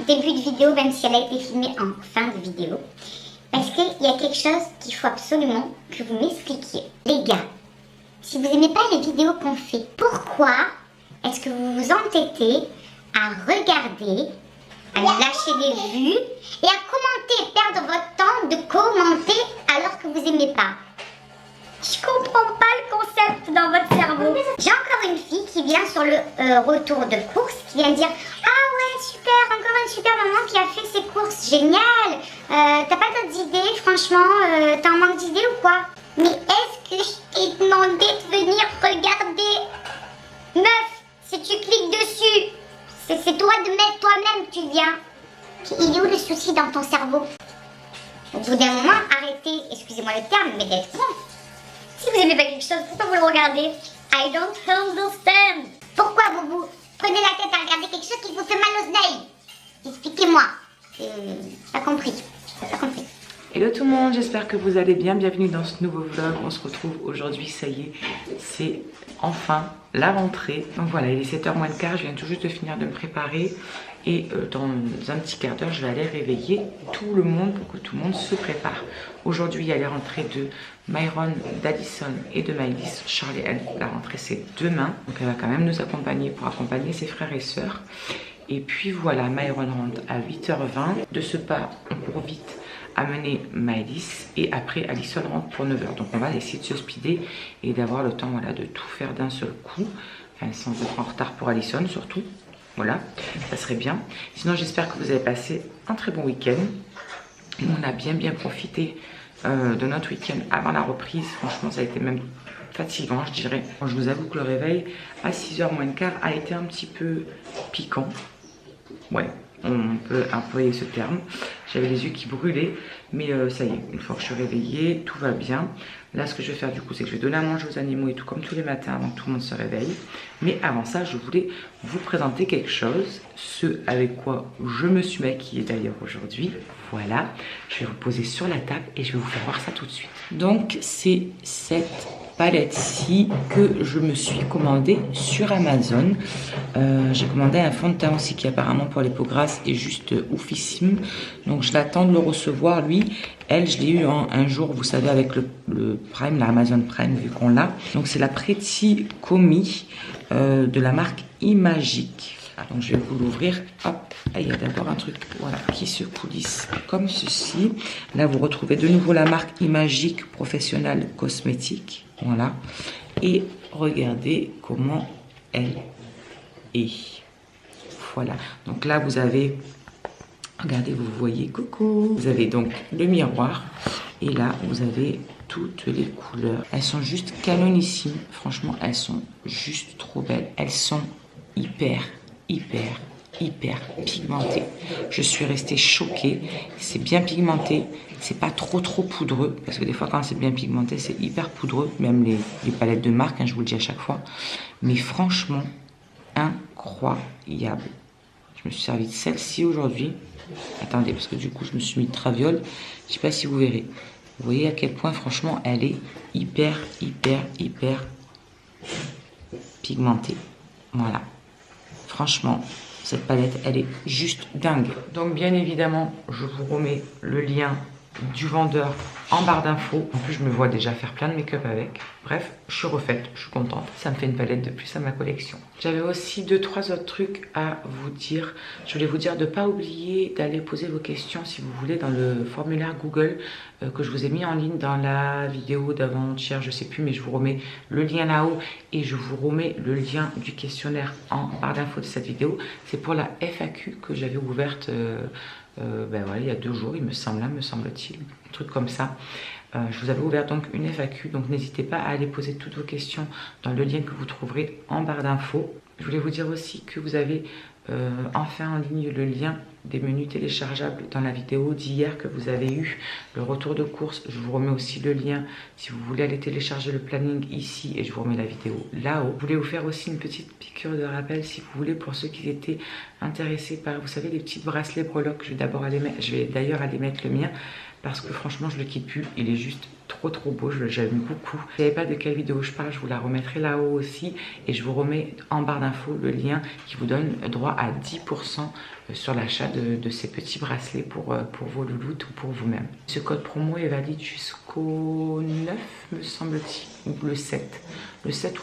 début de vidéo, même si elle a été filmée en fin de vidéo. Parce qu'il y a quelque chose qu'il faut absolument que vous m'expliquiez. Les gars, si vous n'aimez pas les vidéos qu'on fait, pourquoi est-ce que vous vous entêtez à regarder, à lâcher des vues et à commenter, perdre votre temps de commenter alors que vous n'aimez pas? Je comprends pas le concept dans votre cerveau. J'ai encore une fille qui vient sur le retour de course, qui vient dire: ah ouais, super, encore une super maman qui a fait ses courses, génial. T'as pas d'autres idées, franchement, t'as un manque d'idées ou quoi? Mais est-ce que je t'ai demandé de venir regarder? Meuf, si tu cliques dessus, c'est toi de mettre toi-même que tu viens. Il est où le souci dans ton cerveau? Au bout d'un moment, arrêtez, excusez-moi le terme, mais d'être con. Si vous aimez pas quelque chose, pourquoi vous le regardez? I don't understand. Pourquoi vous prenez la tête à regarder quelque chose qui vous fait mal aux oreilles? Expliquez-moi. Pas compris. Pas compris. Hello tout le monde, j'espère que vous allez bien. Bienvenue dans ce nouveau vlog. On se retrouve aujourd'hui, ça y est, c'est enfin la rentrée. Donc voilà, il est 7h moins le quart, je viens tout juste de finir de me préparer. Et dans un petit quart d'heure, je vais aller réveiller tout le monde pour que tout le monde se prépare. Aujourd'hui, il y a les rentrées de Myron, d'Addison et de Maëlys. Charlie, elle, la rentrée c'est demain. Donc elle va quand même nous accompagner pour accompagner ses frères et sœurs. Et puis voilà, Myron rentre à 8h20. De ce pas, on court vite amener Maëlys et après Addison rentre pour 9h. Donc on va essayer de se speeder et d'avoir le temps, voilà, de tout faire d'un seul coup. Enfin, sans être en retard pour Addison surtout. Voilà, ça serait bien. Sinon, j'espère que vous avez passé un très bon week-end. On a bien profité de notre week-end avant la reprise. Franchement, ça a été même fatigant, je dirais. Je vous avoue que le réveil à 6h moins le quart a été un petit peu piquant. Ouais, on peut employer ce terme. J'avais les yeux qui brûlaient, mais ça y est, une fois que je suis réveillée, tout va bien. Là, ce que je vais faire du coup, c'est que je vais donner à manger aux animaux et tout comme tous les matins avant que tout le monde se réveille. Mais avant ça, je voulais vous présenter quelque chose, ce avec quoi je me suis maquillée d'ailleurs aujourd'hui. Voilà, je vais vous poser sur la table et je vais vous faire voir ça tout de suite. Donc, c'est cette palette-ci que je me suis commandée sur Amazon. J'ai commandé un fond de teint aussi qui apparemment pour les peaux grasses est juste oufissime. Donc je l'attends de le recevoir lui. Elle, je l'ai eu un jour, vous savez, avec le Prime, la Amazon Prime, vu qu'on l'a. Donc c'est la Pretty Commis de la marque Imagic. Donc je vais vous l'ouvrir. Hop, il y a d'abord un truc, voilà, qui se coulisse comme ceci. Là, vous retrouvez de nouveau la marque Imagic Professional Cosmétique. Voilà. Et regardez comment elle est. Voilà. Donc là, vous avez... Regardez, vous voyez, coucou. Vous avez donc le miroir. Et là, vous avez toutes les couleurs. Elles sont juste canonissimes. Franchement, elles sont juste trop belles. Elles sont hyper pigmentées. Je suis restée choquée. C'est bien pigmenté. C'est pas trop poudreux. Parce que des fois, quand c'est bien pigmenté, c'est hyper poudreux. Même les palettes de marque, hein, je vous le dis à chaque fois. Mais franchement, incroyable. Je me suis servi de celle-ci aujourd'hui. Attendez, parce que du coup, je me suis mis de traviole. Je sais pas si vous verrez. Vous voyez à quel point, franchement, elle est hyper pigmentée. Voilà. Franchement, cette palette, elle est juste dingue. Donc, bien évidemment, je vous remets le lien du vendeur en barre d'infos. En plus, je me vois déjà faire plein de make-up avec. Bref, je suis refaite, je suis contente. Ça me fait une palette de plus à ma collection. J'avais aussi 2-3 autres trucs à vous dire. Je voulais vous dire de ne pas oublier d'aller poser vos questions si vous voulez dans le formulaire Google que je vous ai mis en ligne dans la vidéo d'avant-hier, je sais plus, mais je vous remets le lien là-haut et je vous remets le lien du questionnaire en barre d'infos de cette vidéo. C'est pour la FAQ que j'avais ouverte ben voilà, il y a 2 jours, il me semble, me semble-t-il, un truc comme ça. Je vous avais ouvert donc une FAQ, donc n'hésitez pas à aller poser toutes vos questions dans le lien que vous trouverez en barre d'infos. Je voulais vous dire aussi que vous avez enfin en ligne le lien des menus téléchargeables dans la vidéo d'hier que vous avez eu, le retour de course. Je vous remets aussi le lien si vous voulez aller télécharger le planning ici et je vous remets la vidéo là-haut. Je voulais vous faire aussi une petite piqûre de rappel si vous voulez pour ceux qui étaient intéressés par, vous savez, les petits bracelets breloques. Je vais d'abord aller mettre, je vais d'ailleurs aller mettre le mien parce que franchement je le quitte plus, il est juste trop beau, j'aime beaucoup. Si vous ne savez pas de quelle vidéo je parle, je vous la remettrai là-haut aussi et je vous remets en barre d'infos le lien qui vous donne droit à 10% sur l'achat de ces petits bracelets pour vos louloutes ou pour vous-même. Ce code promo est valide jusqu'au 9 me semble-t-il, ou le 7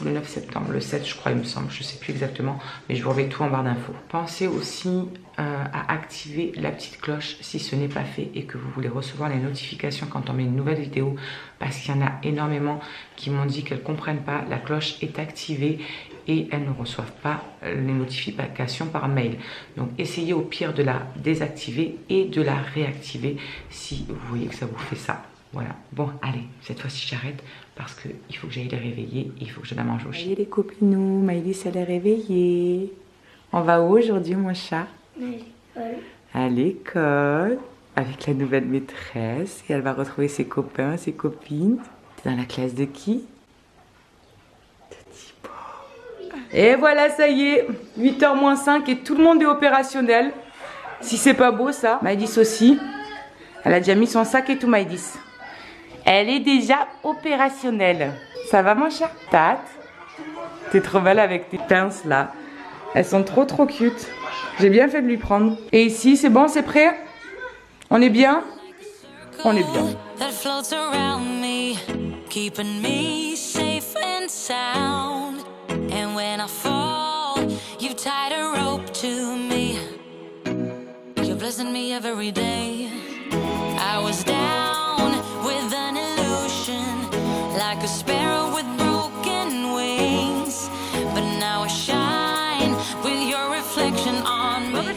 ou le 9 septembre, le 7 je crois il me semble, je sais plus exactement, mais je vous remets tout en barre d'infos. Pensez aussi à activer la petite cloche si ce n'est pas fait et que vous voulez recevoir les notifications quand on met une nouvelle vidéo, parce qu'il y en a énormément qui m'ont dit qu'elles ne comprennent pas, la cloche est activée et elles ne reçoivent pas les notifications par mail. Donc essayez au pire de la désactiver et de la réactiver si vous voyez que ça vous fait ça. Voilà, bon allez, cette fois-ci j'arrête parce qu'il faut que j'aille les réveiller et il faut que je la mange au chien. Allez les copinous, Maëlys elle est réveillée. On va où aujourd'hui mon chat? À l'école, avec la nouvelle maîtresse et elle va retrouver ses copains, ses copines. T'es dans la classe de qui? De Thibaut. Et voilà, ça y est, 8h moins 5 et tout le monde est opérationnel. Si c'est pas beau ça. Maëlys aussi. Elle a déjà mis son sac et tout, Maëlys. Elle est déjà opérationnelle. Ça va mon chat? Tate, t'es trop belle avec tes pinces là. Elles sont trop cute. J'ai bien fait de lui prendre. Et ici, c'est bon, c'est prêt? On est bien? On est bien.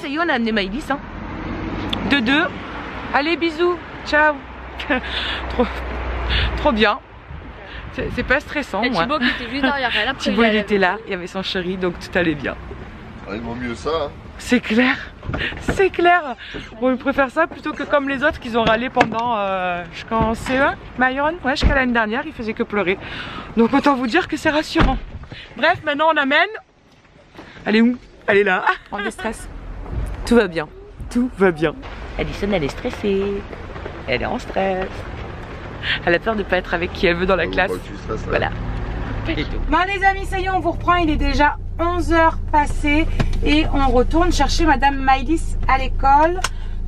Ça y est, on a amené Maëlys, hein. De deux. Allez, bisous. Ciao. trop bien. C'est pas stressant, moi. Thibaut qui était juste derrière elle. Après, Thibaut, il était là. Il y avait son chéri, donc tout allait bien. Ah, il vaut mieux ça. Hein. C'est clair. C'est clair. Bon, je préfère ça plutôt que comme les autres qu'ils ont râlé pendant jusqu'en CE1. Myron, ouais, jusqu'à l'année dernière, il faisait que pleurer. Donc autant vous dire que c'est rassurant. Bref, maintenant on amène. Elle est où? Elle est là. En déstress. Tout va bien. Tout va bien. Addison, elle est stressée. Elle est en stress. Elle a peur de ne pas être avec qui elle veut dans la classe. Voilà. Bon les amis, ça y est, on vous reprend. Il est déjà 11h passées et on retourne chercher Madame Maëlys à l'école.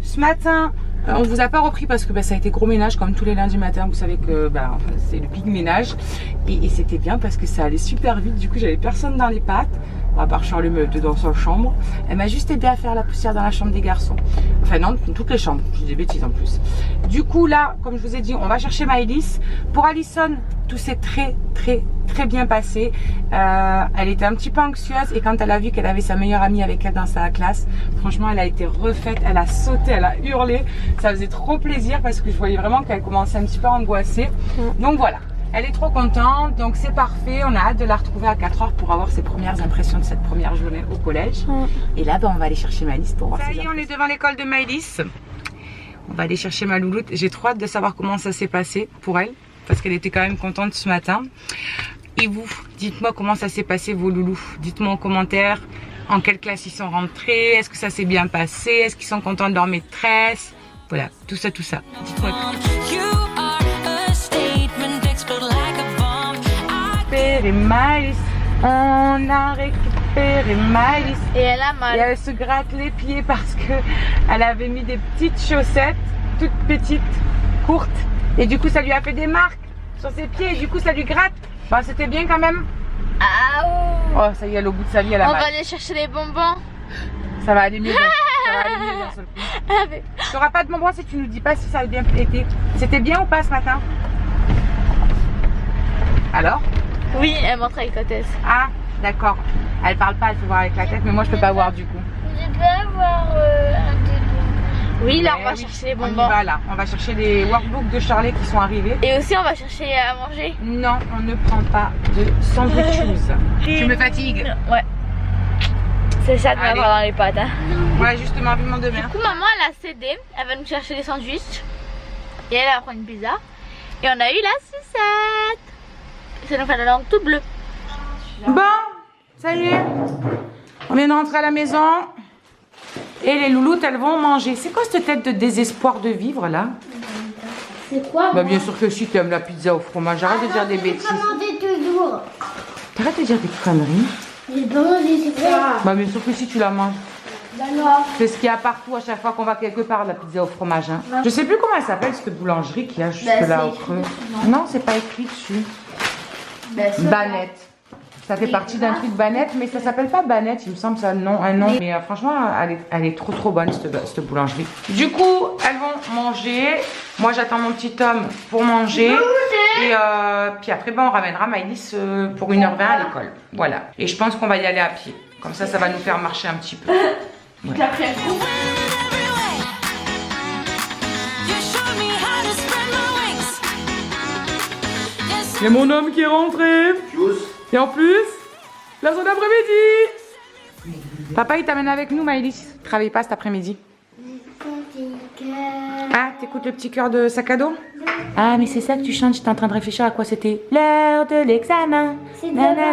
Ce matin, on vous a pas repris parce que ça a été gros ménage comme tous les lundis matin. Vous savez que c'est le big ménage et c'était bien parce que ça allait super vite. Du coup, j'avais personne dans les pattes. À part Charlie Meute dans sa chambre. Elle m'a juste aidé à faire la poussière dans la chambre des garçons. Enfin non, toutes les chambres. Je dis des bêtises en plus. Du coup là, comme je vous ai dit, on va chercher Maëlys. Pour Allison, tout s'est très bien passé. Elle était un petit peu anxieuse et quand elle a vu qu'elle avait sa meilleure amie avec elle dans sa classe, franchement elle a été refaite, elle a sauté, elle a hurlé. Ça faisait trop plaisir parce que je voyais vraiment qu'elle commençait un petit peu à angoisser. Donc voilà. Elle est trop contente, donc c'est parfait. On a hâte de la retrouver à 4h pour avoir ses premières impressions de cette première journée au collège. Et là, on va aller chercher Maëlys pour voir. Ça y est, on est devant l'école de Maëlys. On va aller chercher ma louloute. J'ai trop hâte de savoir comment ça s'est passé pour elle, parce qu'elle était quand même contente ce matin. Et vous, dites-moi comment ça s'est passé vos loulous. Dites-moi en commentaire en quelle classe ils sont rentrés. Est-ce que ça s'est bien passé? Est-ce qu'ils sont contents de leur maîtresse? Voilà, tout ça. Dites-moi. Maëlys, on a récupéré Maëlys et elle a mal. Et elle se gratte les pieds parce que elle avait mis des petites chaussettes, toutes petites, courtes, et du coup ça lui a fait des marques sur ses pieds et du coup ça lui gratte. Bah c'était bien quand même. Ah oh ça y est, au bout de sa vie elle a mal. On va aller chercher les bonbons. Ça va aller mieux. Ça va aller mieux d'un seul coup. Tu n'auras pas de bonbons si tu nous dis pas si ça a bien été. C'était bien ou pas ce matin? Alors? Oui, elle montre avec la tête. Ah, d'accord. Elle parle pas, elle peut voir avec la tête, mais moi je peux pas voir du coup. Je peux avoir un des bonbons. Oui, là on va chercher les bonbons. On y va là, on va chercher les workbooks de Charlie qui sont arrivés. Et aussi on va chercher à manger. Non, on ne prend pas de sandwiches. Tu me fatigues. Ouais. C'est ça de m'avoir dans les pattes. Hein. Ouais, justement, vivement demain. Du coup, maman elle a cédé, elle va nous chercher des sandwichs. Et elle va prendre une pizza. Et on a eu la sucette. Ça nous fait la langue toute bleue. Bon, ça y est. On vient de rentrer à la maison. Et les louloutes, elles vont manger. C'est quoi cette tête de désespoir de vivre là? C'est quoi? Bah bien sûr que si tu aimes la pizza au fromage, arrête de dire des bêtises. J'ai toujours. T'arrêtes de dire des conneries. J'ai pas mangé, c'est vrai. Bah bien sûr que si tu la manges. Bah non. C'est ce qu'il y a partout à chaque fois qu'on va quelque part, la pizza au fromage. Hein. Je sais plus comment elle s'appelle cette boulangerie qu'il y a juste là au creux. Non, c'est pas écrit dessus. Banette. Ça fait partie d'un truc Banette, mais ça s'appelle pas Banette, il me semble ça un nom. Mais franchement, elle est trop bonne cette boulangerie. Du coup, elles vont manger. Moi, j'attends mon petit homme pour manger. Et puis après, on ramènera Maëlys pour 1h20 à l'école. Voilà. Et je pense qu'on va y aller à pied. Comme ça va nous faire marcher un petit peu. Ouais. Il y a mon homme qui est rentré. Et en plus, la zone d'après-midi. Papa, il t'amène avec nous, Maëlys. Travaille pas cet après-midi. Ah, t'écoutes le petit cœur de sac à dos? Ah, mais c'est ça que tu chantes. J'étais en train de réfléchir à quoi c'était. L'heure de l'examen. C'est docteur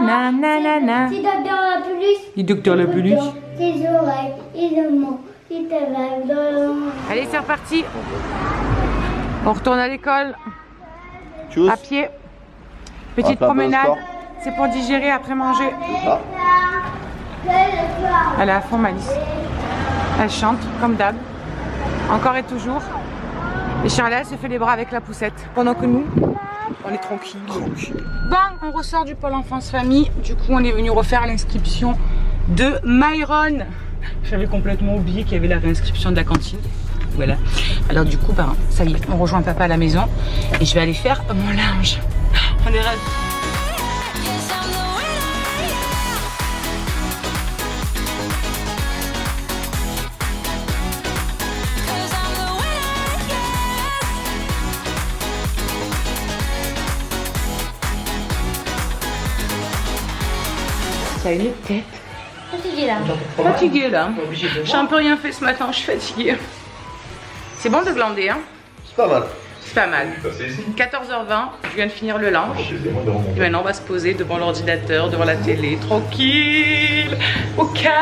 la peluche. Le docteur la peluche. Tes oreilles, et le mot, et tes rêves dans Allez, c'est reparti. On retourne à l'école. À pied. Petite promenade. C'est pour digérer après manger. Elle est à fond, Maëlys. Elle chante comme d'hab. Encore et toujours. Et Charlotte se fait les bras avec la poussette. Pendant que nous, on est tranquille. Bon, on ressort du pôle enfance famille. Du coup, on est venu refaire l'inscription de Myron. J'avais complètement oublié qu'il y avait la réinscription de la cantine. Voilà. Alors du coup, ça y est, on rejoint papa à la maison. Et je vais aller faire mon linge. On est ravis. Ça a une tête. Fatiguée là. J'ai un peu rien fait ce matin, je suis fatiguée. C'est bon de glander, hein? C'est pas mal. C'est pas mal. 14h20, je viens de finir le lunch. Et maintenant on va se poser devant l'ordinateur, devant la télé, tranquille, au calme.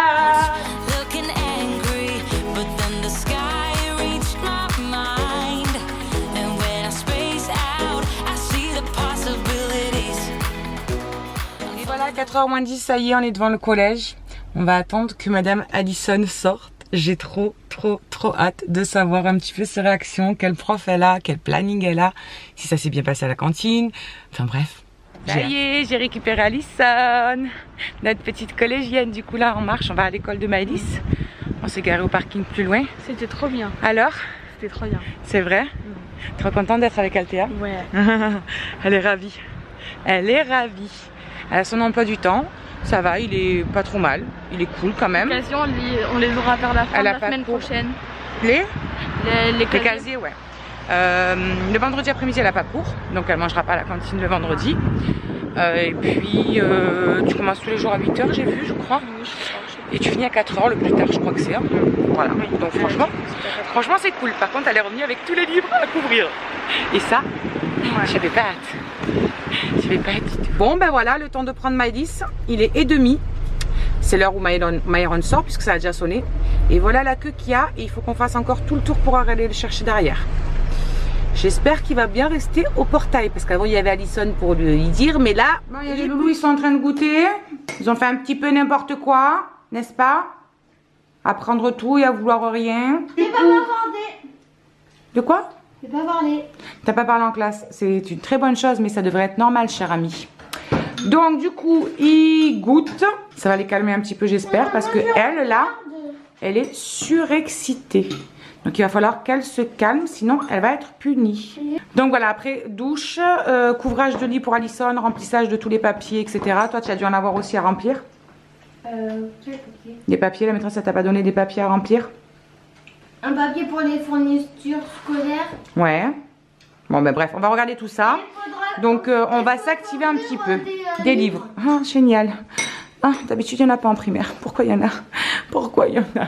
Voilà, 4h moins 10, ça y est, on est devant le collège. On va attendre que Madame Allison sorte. J'ai trop hâte de savoir un petit peu ses réactions, quel prof elle a, quel planning elle a, si ça s'est bien passé à la cantine. Enfin bref. Ça y est, j'ai récupéré Allison, notre petite collégienne. Du coup là, on marche, on va à l'école de Maëlys. On s'est garé au parking plus loin. C'était trop bien. Alors? C'était trop bien. C'est vrai? Trop contente d'être avec Althea? Ouais. Elle est ravie. Elle est ravie. Elle a son emploi du temps. Ça va, il est pas trop mal. Il est cool quand même. Les casiers, on les aura vers la fin de la semaine prochaine. Les casiers. casiers, ouais. Le vendredi après-midi, elle a pas cours. Donc elle mangera pas à la cantine le vendredi. Et puis, tu commences tous les jours à 8h, j'ai vu, je crois. Et tu finis à 4h le plus tard, je crois que c'est. Hein. Voilà. Donc franchement, c'est cool. Par contre, elle est revenue avec tous les livres à couvrir. Et ça, j'avais pas hâte. J'avais pas hâte. Bon, ben voilà, le temps de prendre Maëlys. Il est 1h30. C'est l'heure où Myron sort, puisque ça a déjà sonné. Et voilà la queue qu'il y a. Et il faut qu'on fasse encore tout le tour pour aller le chercher derrière. J'espère qu'il va bien rester au portail. Parce qu'avant, il y avait Allison pour lui dire. Mais là, bon, il y a les loulous, ils sont en train de goûter. Ils ont fait un petit peu n'importe quoi, n'est-ce pas? À prendre tout et à vouloir rien. J'ai pas parlé. De quoi? J'ai pas parlé. T'as pas parlé en classe. C'est une très bonne chose, mais ça devrait être normal, cher ami. Donc, du coup, ils goûtent. Ça va les calmer un petit peu, j'espère. Parce que elle, là, elle est surexcitée. Donc, il va falloir qu'elle se calme, sinon elle va être punie. Donc, voilà, après, douche, couvrage de lit pour Allison, remplissage de tous les papiers, etc. Toi, tu as dû en avoir aussi à remplir. Quel papier? Des papiers, la maîtresse, elle t'a pas donné des papiers à remplir? Un papier pour les fournitures scolaires. Ouais. Bon, ben bref, on va regarder tout ça. Donc, on va s'activer un petit peu. Des livres. Ah, génial. Ah, d'habitude, il n'y en a pas en primaire. Pourquoi il y en a? Pourquoi il y en a?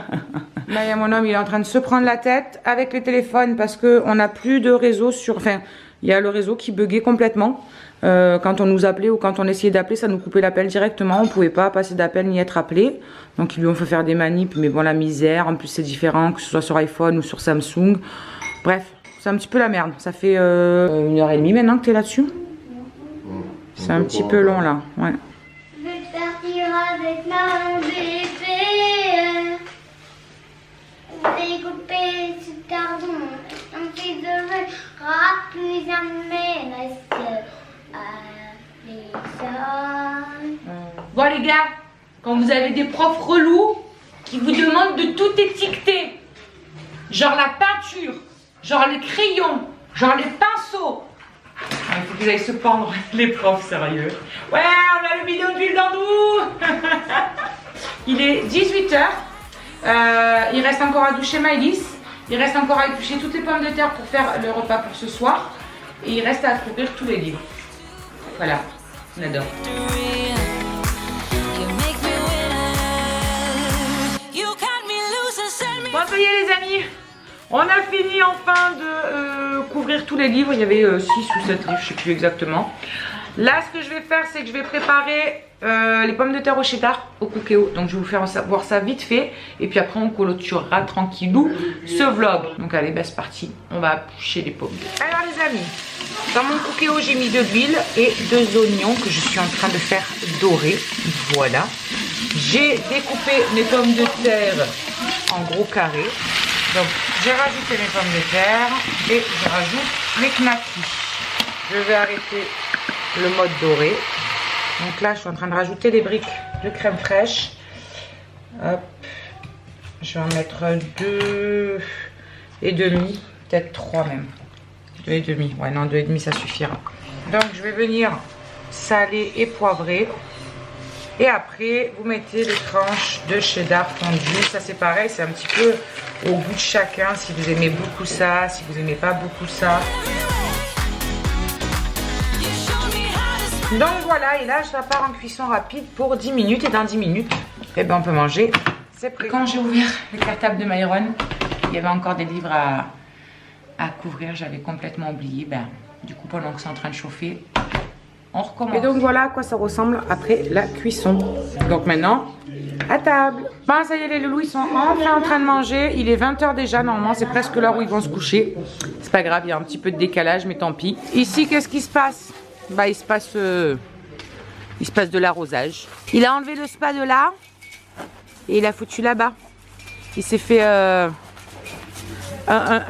Là, il y a mon homme, il est en train de se prendre la tête avec le téléphone parce qu'on n'a plus de réseau sur... Enfin, il y a le réseau qui buguait complètement. Quand on nous appelait ou quand on essayait d'appeler, ça nous coupait l'appel directement. On ne pouvait pas passer d'appel ni être appelé. Donc, ils lui ont fait faire des manips. Mais bon, la misère. En plus, c'est différent que ce soit sur iPhone ou sur Samsung. Bref, c'est un petit peu la merde. Ça fait 1h30 maintenant que tu es là-dessus. C'est un petit peu long là, ouais. Je vais partir avec mon bébé. Découper ce gardon. On s'y devra plus jamais rester à l'école. Bon les gars, quand vous avez des profs relous qui vous demandent de tout étiqueter, genre la peinture, genre les crayons, genre les pinceaux. Il faut que vous allez se pendre, les profs, sérieux. Ouais, on a le bidon d'huile d'andou. Il est 18h. Il reste encore à doucher Maëlys. Il reste encore à éplucher toutes les pommes de terre pour faire le repas pour ce soir. Et il reste à couvrir tous les livres. Voilà, on adore. Bon, ça y est les amis, on a fini enfin de couvrir tous les livres. Il y avait 6 ou 7 livres, je sais plus exactement. Là, ce que je vais faire, c'est que je vais préparer les pommes de terre au cheddar au cookéo. Donc, je vais vous faire voir ça vite fait. Et puis après, on clôturera tranquillou ce vlog. Donc, allez, bah, c'est parti. On va éplucher les pommes de terre. Alors, les amis, dans mon cookéo, j'ai mis de l'huile et 2 oignons que je suis en train de faire dorer. Voilà. J'ai découpé mes pommes de terre en gros carrés. Donc, j'ai rajouté mes pommes de terre et je rajoute mes knackis. Je vais arrêter le mode doré. Donc là, je suis en train de rajouter des briques de crème fraîche. Hop. Je vais en mettre 2 et demi, peut-être 3 même. 2 et demi. Ouais, non, 2 et demi, ça suffira. Donc, je vais venir saler et poivrer. Et après, vous mettez les tranches de cheddar fondu. Ça, c'est pareil, c'est un petit peu au goût de chacun. Si vous aimez beaucoup ça, si vous n'aimez pas beaucoup ça. Donc voilà, et là, ça part en cuisson rapide pour 10 minutes. Et dans 10 minutes, eh ben, on peut manger. C'est prêt. Quand j'ai ouvert le cartable de Myron, il y avait encore des livres à couvrir. J'avais complètement oublié. Ben, du coup, pendant que c'est en train de chauffer, on recommence. Et donc voilà à quoi ça ressemble après la cuisson. Donc maintenant, à table. Bon, ça y est, les loulous, ils sont enfin en train de manger. Il est 20h déjà, normalement, c'est presque l'heure où ils vont se coucher. C'est pas grave, il y a un petit peu de décalage, mais tant pis. Ici, qu'est-ce qui se passe? Bah, il se passe de l'arrosage. Il a enlevé le spa de là et il a foutu là-bas. Il s'est fait un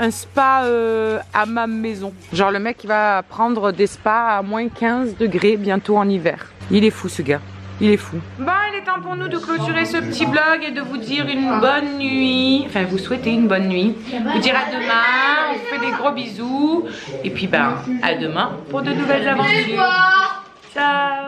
spa à ma maison. Genre le mec, il va prendre des spas à moins 15 degrés bientôt en hiver. Il est fou, ce gars. Il est fou. Bon, il est temps pour nous de clôturer ce petit vlog et de vous dire une bonne nuit. Enfin, vous souhaitez une bonne nuit. Vous dire à demain. On vous fait des gros bisous. Et puis, ben, à demain pour de nouvelles aventures. Ciao.